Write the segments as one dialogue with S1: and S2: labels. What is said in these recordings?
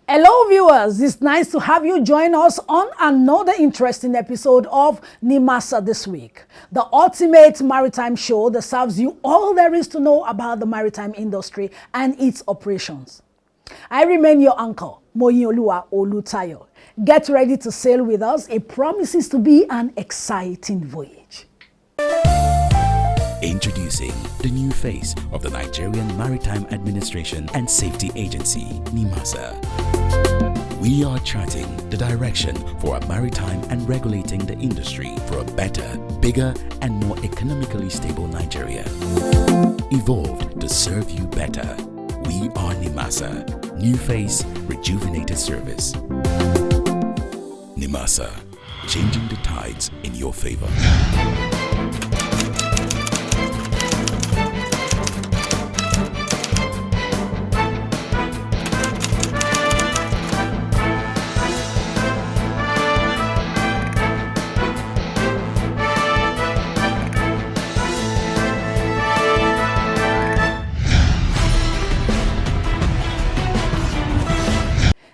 S1: Hello viewers, it's nice to have you join us on another interesting episode of Nimasa this week, the ultimate maritime show that serves you all there is to know about the maritime industry and its operations. I remain your uncle, Moyioluwa Olutayo. Get ready to sail with us. It promises to be an exciting voyage.
S2: Introducing the new face of the Nigerian Maritime Administration and Safety Agency, Nimasa. We are charting the direction for a maritime and regulating the industry for a better, bigger, and more economically stable Nigeria. Evolved to serve you better. We are Nimasa. New face, rejuvenated service. Nimasa, changing the tides in your favor.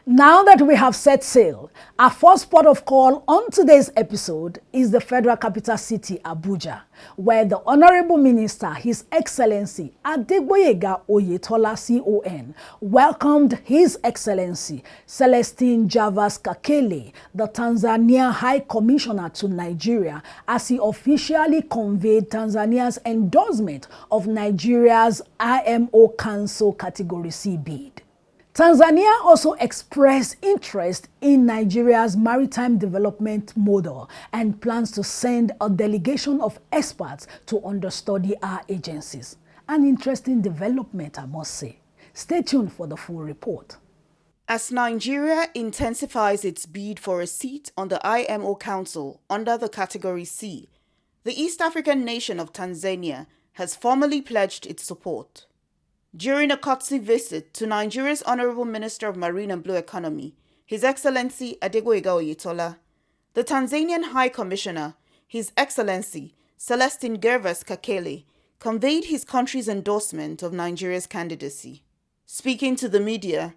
S1: Now that we have set sail, our first port of call on today's episode is the Federal Capital City, Abuja, where the Honorable Minister, His Excellency Adegboyega Oyetola CON, welcomed His Excellency Celestine Javas Kakele, the Tanzanian High Commissioner to Nigeria, as he officially conveyed Tanzania's endorsement of Nigeria's IMO Council Category C bid. Tanzania also expressed interest in Nigeria's maritime development model and plans to send a delegation of experts to understudy our agencies. An interesting development, I must say. Stay tuned for the full report.
S3: As Nigeria intensifies its bid for a seat on the IMO Council under the Category C, the East African nation of Tanzania has formally pledged its support. During a courtesy visit to Nigeria's Honorable Minister of Marine and Blue Economy, His Excellency Adegboyega Oyetola, the Tanzanian High Commissioner, His Excellency Celestine Javas Kakele, conveyed his country's endorsement of Nigeria's candidacy. Speaking to the media,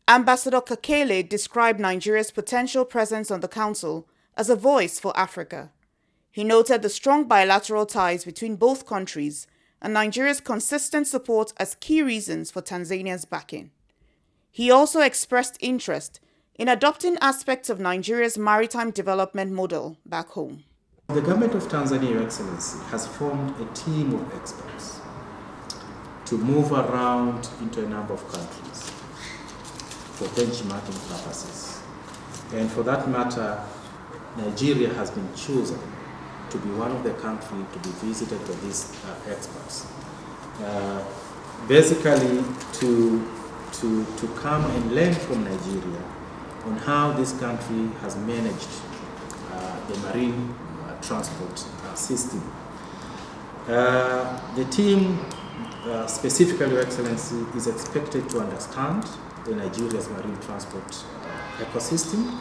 S3: Ambassador Kakele described Nigeria's potential presence on the Council as a voice for Africa. He noted the strong bilateral ties between both countries and Nigeria's consistent support as key reasons for Tanzania's backing. He also expressed interest in adopting aspects of Nigeria's maritime development model back home.
S4: The government of Tanzania, Your Excellency, has formed a team of experts to move around into a number of countries for benchmarking purposes. And for that matter, Nigeria has been chosen to be one of the countries to be visited by these experts. Basically, to come and learn from Nigeria on how this country has managed the marine transport system. The team, specifically Your Excellency, is expected to understand the Nigeria's marine transport ecosystem,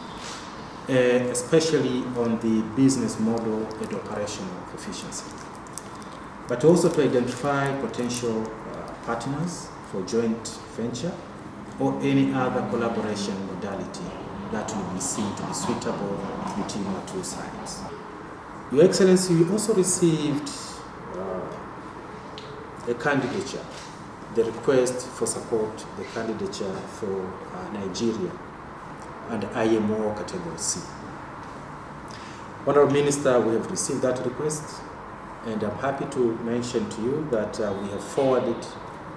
S4: especially on the business model and operational efficiency, but also to identify potential partners for joint venture or any other collaboration modality that will be seen to be suitable between the two sides. Your Excellency, we also received a candidature, the request for support, the candidature for Nigeria and IMO Category C. Honorable Minister, we have received that request, and I'm happy to mention to you that we have forwarded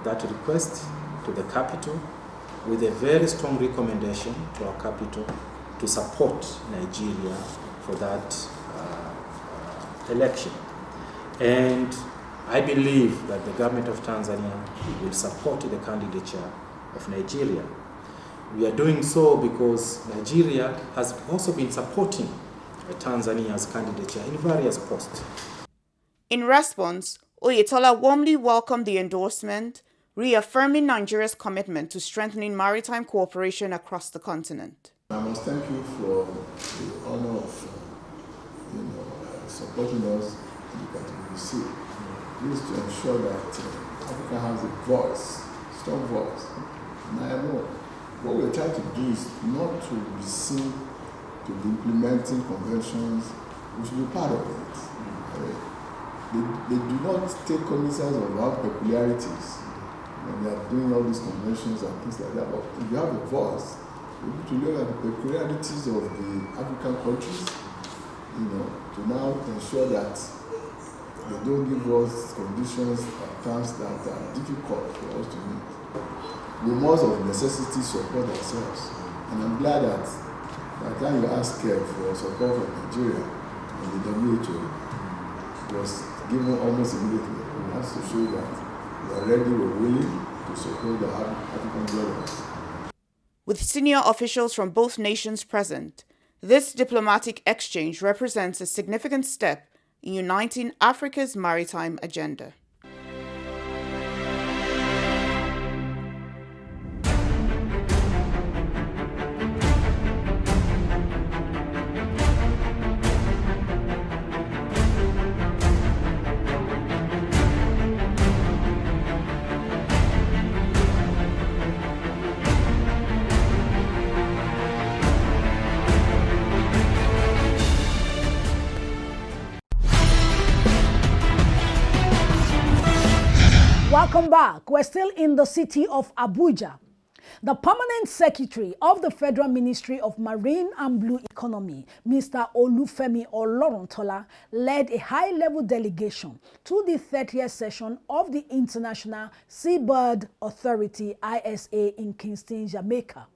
S4: that request to the capital with a very strong recommendation to our capital to support Nigeria for that election. And I believe that the government of Tanzania will support the candidature of Nigeria. We are doing so because Nigeria has also been supporting Tanzania's candidature in various posts.
S3: In response, Oyetola warmly welcomed the endorsement, reaffirming Nigeria's commitment to strengthening maritime cooperation across the continent.
S5: I must thank you for the honor of supporting us in the Category C. This is to ensure that Africa has a voice, strong voice. And I know what we're we're trying to do is not to be seen to be implementing conventions. We should be part of it. They do not take cognizance of our peculiarities when they are doing all these conventions and things like that. But if you have a voice, you need to look at the peculiarities of the African countries, to now ensure that they don't give us conditions and terms that are difficult for us to meet. We must of necessity support ourselves. And I'm glad that by the time you ask for support from Nigeria and the WHO was given almost immediately. It has to show that we are ready, we're willing to support the African brothers.
S3: With senior officials from both nations present, this diplomatic exchange represents a significant step in uniting Africa's maritime agenda.
S1: Welcome back. We're still in the city of Abuja. The permanent secretary of the Federal Ministry of Marine and Blue Economy, Mr. Femi Olorontola, led a high-level delegation to the 30th session of the International Seabed Authority, ISA, in Kingston, Jamaica.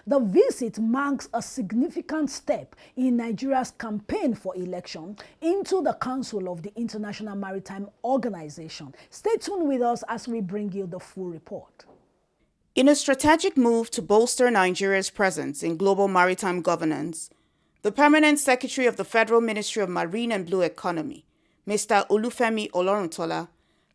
S1: The visit marks a significant step in Nigeria's campaign for election into the Council of the International Maritime Organization. Stay tuned with us as we bring you the full report.
S3: In a strategic move to bolster Nigeria's presence in global maritime governance, the Permanent Secretary of the Federal Ministry of Marine and Blue Economy, Mr. Olufemi Olorontola,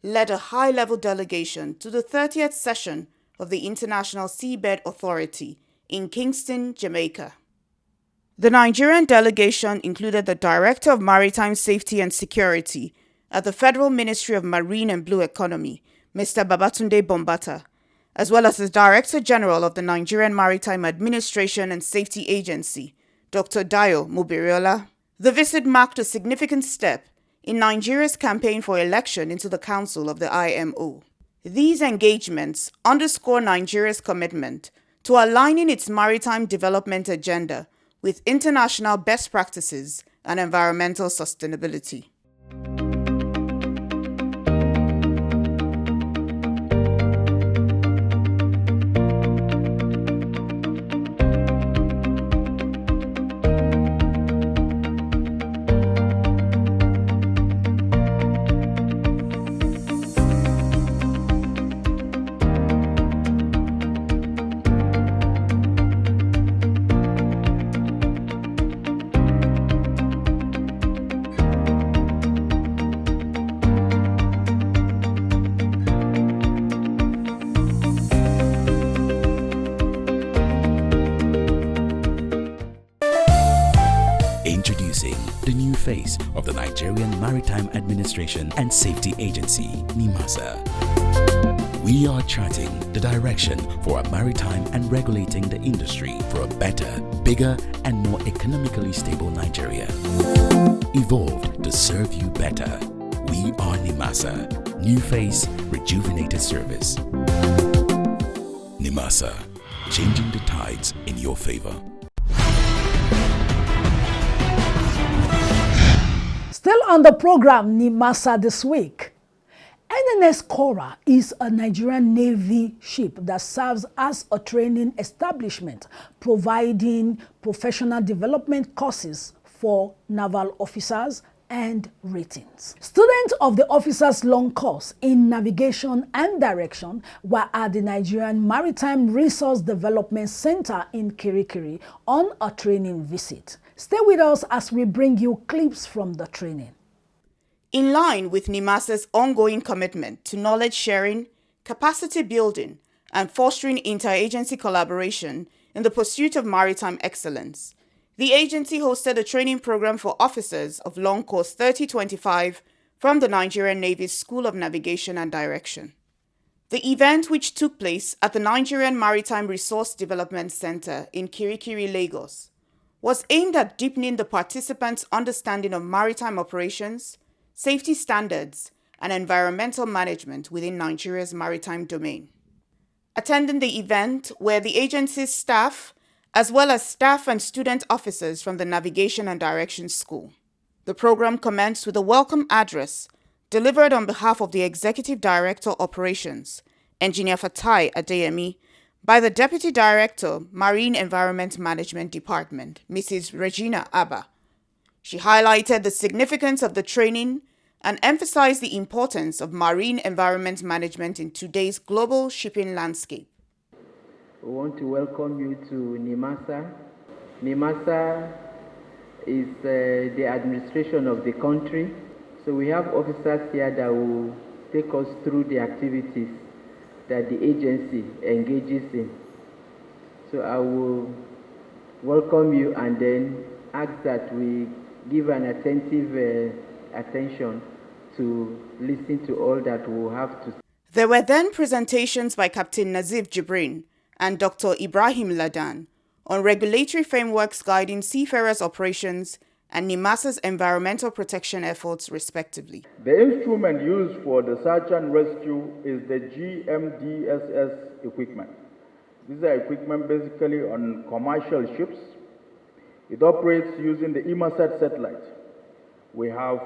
S3: led a high-level delegation to the 30th session of the International Seabed Authority in Kingston, Jamaica. The Nigerian delegation included the Director of Maritime Safety and Security at the Federal Ministry of Marine and Blue Economy, Mr. Babatunde Bombata, as well as the Director General of the Nigerian Maritime Administration and Safety Agency, Dr. Dayo Mubiriola. The visit marked a significant step in Nigeria's campaign for election into the Council of the IMO. These engagements underscore Nigeria's commitment to aligning its maritime development agenda with international best practices and environmental sustainability.
S2: Introducing the new face of the Nigerian Maritime Administration and Safety Agency, Nimasa. We are charting the direction for a maritime and regulating the industry for a better, bigger, and more economically stable Nigeria. Evolved to serve you better. We are Nimasa. New face, rejuvenated service. Nimasa, changing the tides in your favor.
S1: Still on the program, Nimasa this week. NNS Kora is a Nigerian Navy ship that serves as a training establishment, providing professional development courses for naval officers and ratings. Students of the officers' long course in navigation and direction were at the Nigerian Maritime Resource Development Center in Kirikiri on a training visit. Stay with us as we bring you clips from the training.
S3: In line with Nimasa's ongoing commitment to knowledge sharing, capacity building, and fostering interagency collaboration in the pursuit of maritime excellence, the agency hosted a training program for officers of Long Course 3025 from the Nigerian Navy's School of Navigation and Direction. The event, which took place at the Nigerian Maritime Resource Development Center in Kirikiri, Lagos, was aimed at deepening the participants' understanding of maritime operations, safety standards, and environmental management within Nigeria's maritime domain. Attending the event were the agency's staff, as well as staff and student officers from the Navigation and Direction School. The program commenced with a welcome address delivered on behalf of the Executive Director Operations, Engineer Fatai Adeyemi, by the Deputy Director, Marine Environment Management Department, Mrs. Regina Abba. She highlighted the significance of the training and emphasized the importance of marine environment management in today's global shipping landscape.
S6: We want to welcome you to Nimasa. Nimasa is the administration of the country. So we have officers here that will take us through the activities that the agency engages in. So I will welcome you and then ask that we give an attentive attention to listen to all that we'll have to say.
S3: There were then presentations by Captain Nazif Jibrin and Dr. Ibrahim Ladan on regulatory frameworks guiding seafarers' operations and Nimasa's environmental protection efforts, respectively.
S7: The instrument used for the search and rescue is the GMDSS equipment. These are equipment basically on commercial ships. It operates using the Inmarsat satellite. We have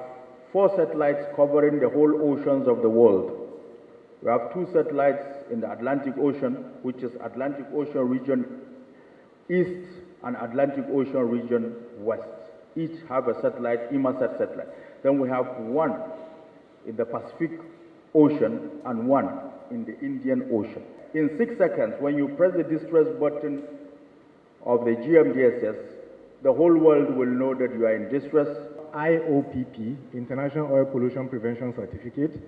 S7: 4 satellites covering the whole oceans of the world. We have 2 satellites in the Atlantic Ocean, which is Atlantic Ocean region east and Atlantic Ocean region west. Each have a satellite, Inmarsat satellite. Then we have 1 in the Pacific Ocean and 1 in the Indian Ocean. In 6 seconds, when you press the distress button of the GMDSS, the whole world will know that you are in distress.
S8: IOPP, International Oil Pollution Prevention Certificate.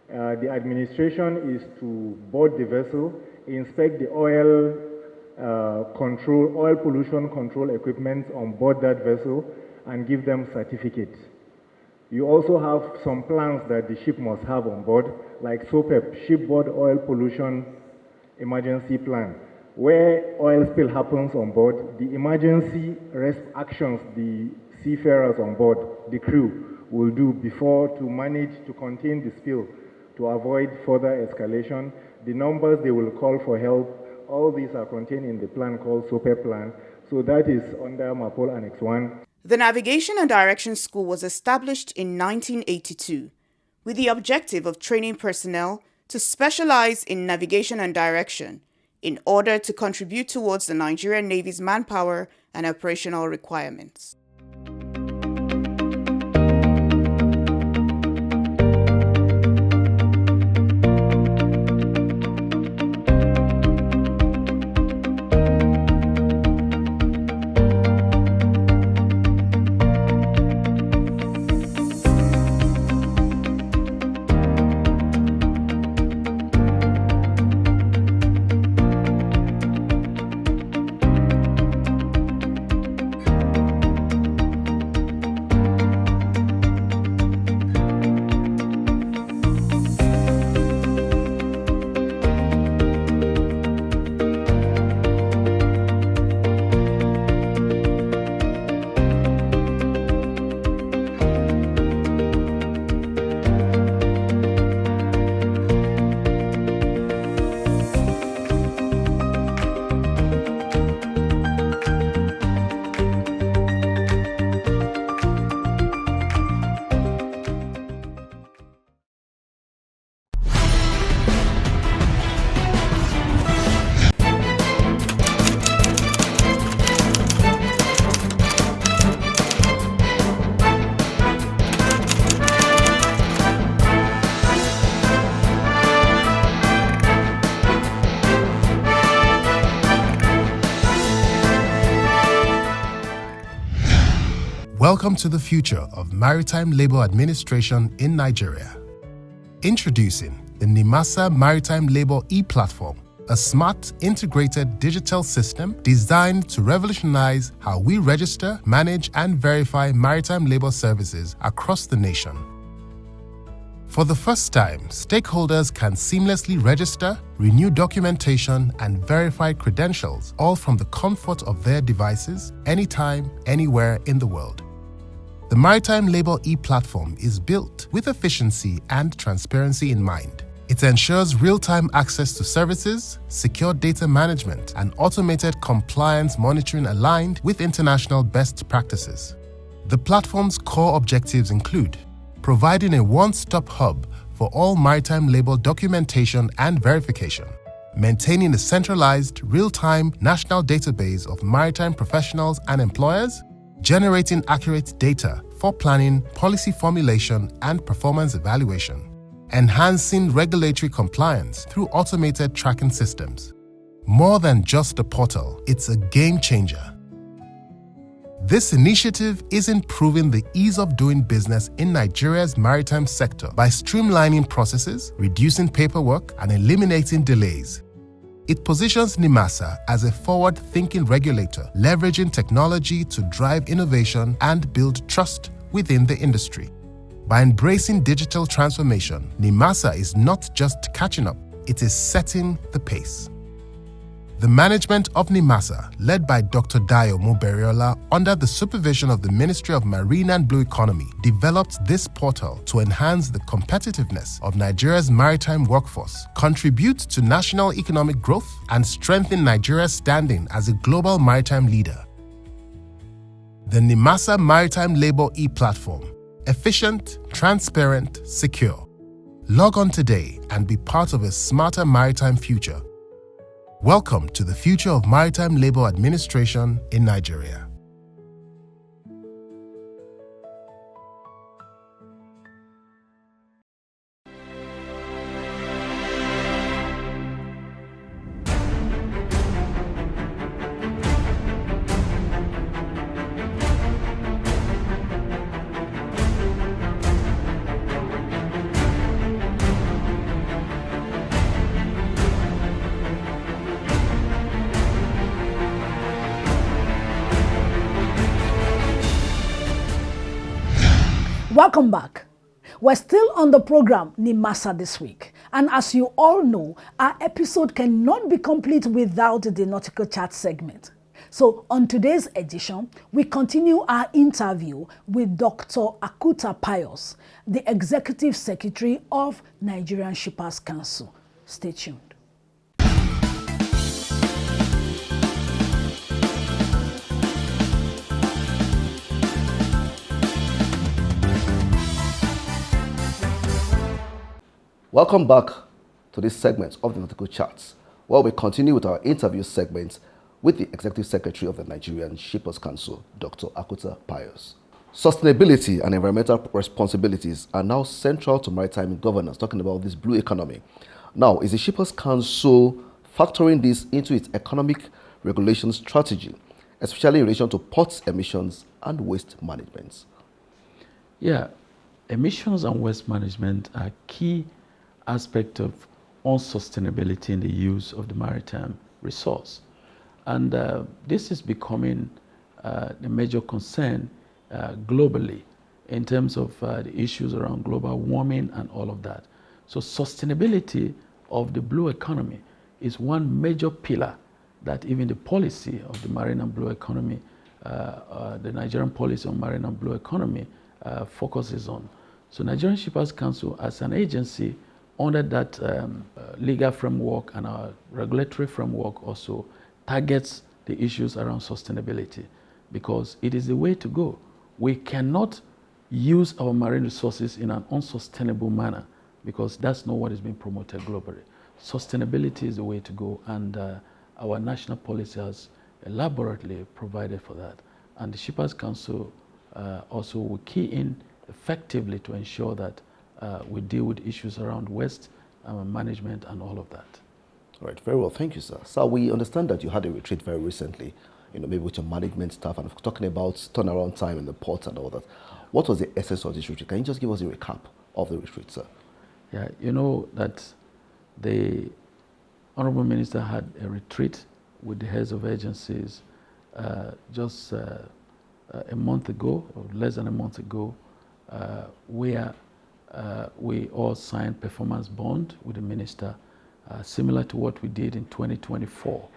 S8: The administration is to board the vessel, inspect the oil pollution control equipment on board that vessel, and give them certificates. You also have some plans that the ship must have on board, like SOPEP, Shipboard Oil Pollution Emergency Plan. Where oil spill happens on board, the emergency rescue actions the seafarers on board, the crew, will do before to manage to contain the spill, to avoid further escalation. The numbers they will call for help, all these are contained in the plan called SOPEP plan. So that is under MAPOL Annex 1.
S3: The Navigation and Direction School was established in 1982 with the objective of training personnel to specialize in navigation and direction in order to contribute towards the Nigerian Navy's manpower and operational requirements.
S9: Welcome to the future of maritime labor administration in Nigeria. Introducing the Nimasa Maritime Labor e-Platform, a smart, integrated digital system designed to revolutionize how we register, manage, and verify maritime labor services across the nation. For the first time, stakeholders can seamlessly register, renew documentation, and verify credentials, all from the comfort of their devices, anytime, anywhere in the world. The Maritime Labour e-platform is built with efficiency and transparency in mind. It ensures real-time access to services, secure data management, and automated compliance monitoring aligned with international best practices. The platform's core objectives include providing a one-stop hub for all maritime labour documentation and verification, maintaining a centralized, real-time national database of maritime professionals and employers, generating accurate data for planning, policy formulation, and performance evaluation, enhancing regulatory compliance through automated tracking systems. More than just a portal, it's a game changer. This initiative is improving the ease of doing business in Nigeria's maritime sector by streamlining processes, reducing paperwork, and eliminating delays. It positions Nimasa as a forward-thinking regulator, leveraging technology to drive innovation and build trust within the industry. By embracing digital transformation, Nimasa is not just catching up, it is setting the pace. The management of Nimasa, led by Dr. Dayo Muberiola under the supervision of the Ministry of Marine and Blue Economy, developed this portal to enhance the competitiveness of Nigeria's maritime workforce, contribute to national economic growth, and strengthen Nigeria's standing as a global maritime leader. The Nimasa Maritime Labour e-platform. Efficient, transparent, secure. Log on today and be part of a smarter maritime future. Welcome to the future of maritime labour administration in Nigeria.
S1: Welcome back. We're still on the program Nimasa this week. And as you all know, our episode cannot be complete without the Nautical Chat segment. So on today's edition, we continue our interview with Dr. Akutah Pius, the Executive Secretary of Nigerian Shippers Council. Stay tuned.
S10: Welcome back to this segment of the Nautical Charts, where we continue with our interview segment with the Executive Secretary of the Nigerian Shippers Council, Dr. Akutah Pius. Sustainability and environmental responsibilities are now central to maritime governance, talking about this blue economy. Now, is the Shippers Council factoring this into its economic regulation strategy, especially in relation to ports emissions and waste management?
S11: Yeah, emissions and waste management are key aspect of unsustainability in the use of the maritime resource. And this is becoming a major concern globally in terms of the issues around global warming and all of that. So sustainability of the blue economy is one major pillar that even the policy of the marine and blue economy, the Nigerian policy on marine and blue economy focuses on. So Nigerian Shippers Council as an agency under that legal framework and our regulatory framework also targets the issues around sustainability because it is the way to go. We cannot use our marine resources in an unsustainable manner because that's not what is being promoted globally. Sustainability is the way to go, and our national policy has elaborately provided for that. And the Shippers Council also will key in effectively to ensure that we deal with issues around waste management and all of that.
S10: All right, very well, thank you, sir. So we understand that you had a retreat very recently, maybe with your management staff, and talking about turnaround time in the ports and all that. What was the essence of this retreat? Can you just give us a recap of the retreat, sir?
S11: Yeah, you know that the Honorable Minister had a retreat with the heads of agencies just a month ago, or less than a month ago, where we all signed performance bond with the minister, similar to what we did in 2024.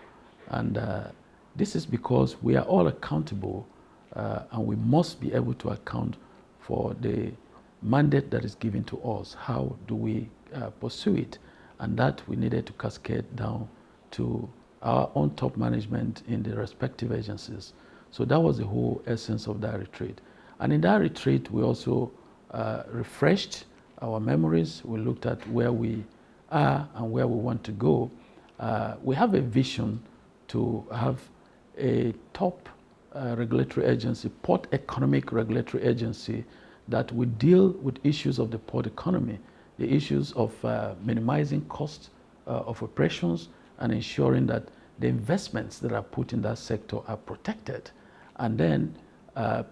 S11: And this is because we are all accountable and we must be able to account for the mandate that is given to us. How do we pursue it? And that we needed to cascade down to our own top management in the respective agencies. So that was the whole essence of that retreat. And in that retreat, we also refreshed our memories. We looked at where we are and where we want to go. We have a vision to have a top regulatory agency, port economic regulatory agency, that will deal with issues of the port economy, the issues of minimizing costs of operations and ensuring that the investments that are put in that sector are protected. And then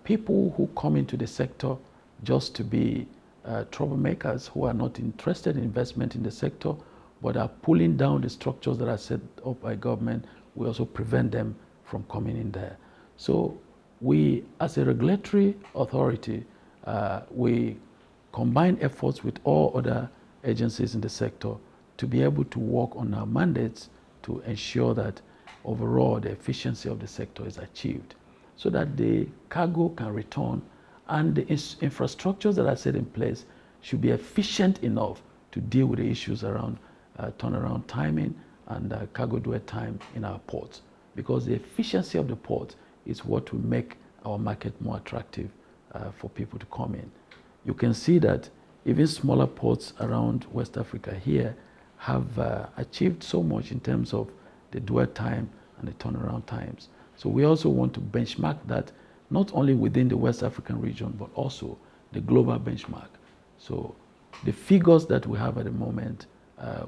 S11: people who come into the sector just to be troublemakers, who are not interested in investment in the sector, but are pulling down the structures that are set up by government, we also prevent them from coming in there. So we, as a regulatory authority, we combine efforts with all other agencies in the sector to be able to work on our mandates to ensure that overall the efficiency of the sector is achieved, so that the cargo can return and the infrastructures that are set in place should be efficient enough to deal with the issues around turnaround timing and cargo dwell time in our ports. Because the efficiency of the port is what will make our market more attractive for people to come in. You can see that even smaller ports around West Africa here have achieved so much in terms of the dwell time and the turnaround times. So we also want to benchmark that not only within the West African region, but also the global benchmark. So the figures that we have at the moment,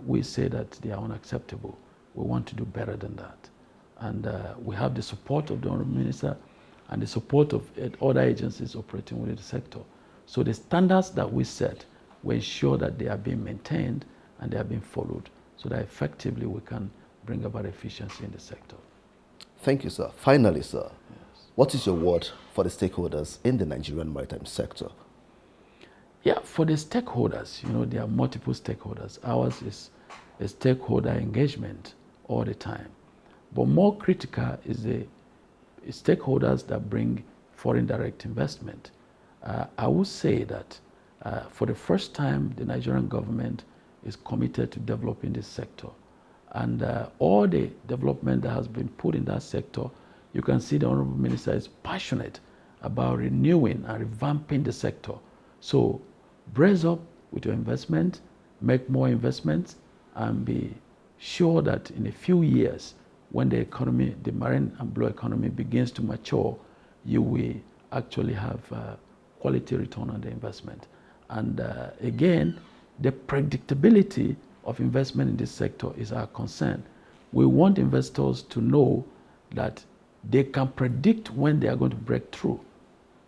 S11: we say that they are unacceptable. We want to do better than that. And we have the support of the Honorable Minister and the support of other agencies operating within the sector. So the standards that we set, we ensure that they are being maintained and they are being followed, so that effectively we can bring about efficiency in the sector.
S10: Thank you, sir. Finally, sir, yes, what is your word for the stakeholders in the Nigerian maritime sector?
S11: Yeah, for the stakeholders, there are multiple stakeholders. Ours is a stakeholder engagement all the time. But more critical is the stakeholders that bring foreign direct investment. I would say that for the first time, the Nigerian government is committed to developing this sector. And all the development that has been put in that sector, you can see the Honorable Minister is passionate about renewing and revamping the sector. So brace up with your investment, make more investments, and be sure that in a few years, when the economy, the marine and blue economy begins to mature, you will actually have quality return on the investment. And again, the predictability of investment in this sector is our concern. We want investors to know that they can predict when they are going to break through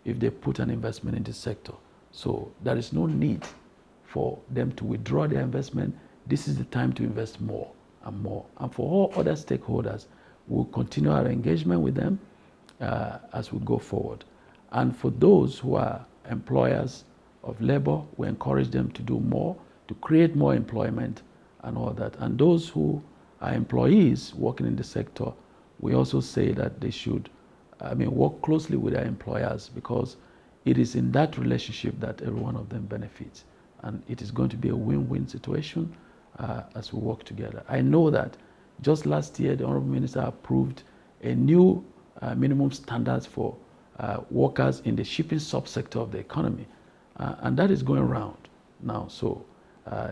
S11: if they put an investment in this sector. So there is no need for them to withdraw their investment. This is the time to invest more and more. And for all other stakeholders, we'll continue our engagement with them as we go forward. And for those who are employers of labor, we encourage them to do more, to create more employment and all that. And those who are employees working in the sector, we also say that they should work closely with their employers, because it is in that relationship that every one of them benefits. And it is going to be a win-win situation as we work together. I know that just last year, the Honorable Minister approved a new minimum standards for workers in the shipping subsector of the economy. And that is going around now. So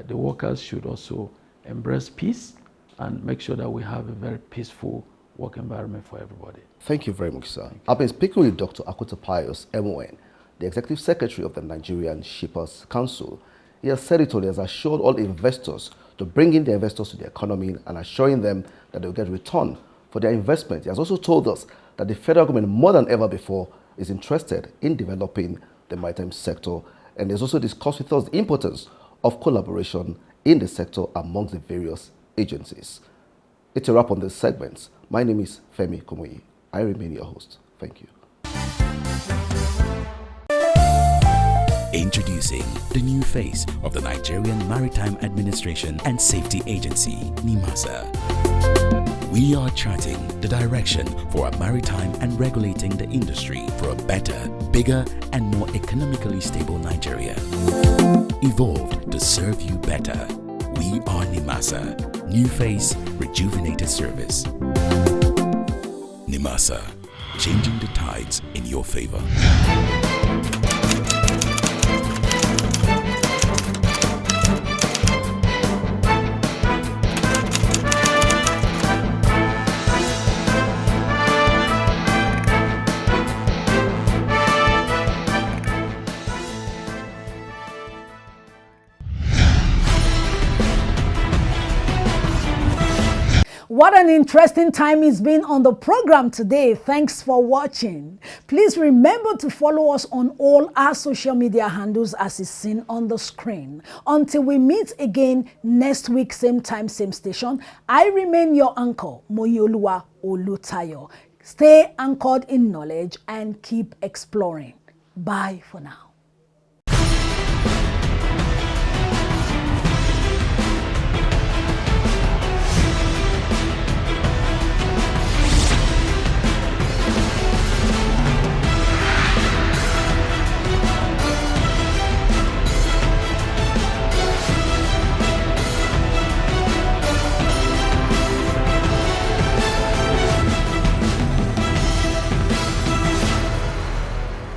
S11: the workers should also embrace peace and make sure that we have a very peaceful work environment for everybody.
S10: Thank you very much, sir. I've been speaking with Dr. Akutah Pius, MON, the Executive Secretary of the Nigerian Shippers Council. He has said it all. He has assured all investors to bring in the investors to the economy and assuring them that they will get return for their investment. He has also told us that the federal government, more than ever before, is interested in developing the maritime sector. And he has also discussed with us the importance of collaboration in the sector amongst the various agencies. It's a wrap on this segment. My name is Femi Kumuyi. I remain your host. Thank you.
S2: Introducing the new face of the Nigerian Maritime Administration and Safety Agency, Nimasa. We are charting the direction for a maritime and regulating the industry for a better, bigger, and more economically stable Nigeria. Evolved to serve you better. We are Nimasa. New face, rejuvenated service. Nimasa, changing the tides in your favor.
S1: What an interesting time it's been on the program today. Thanks for watching. Please remember to follow us on all our social media handles as is seen on the screen. Until we meet again next week, same time, same station, I remain your anchor, Moyoluwa Olutayo. Stay anchored in knowledge and keep exploring. Bye for now.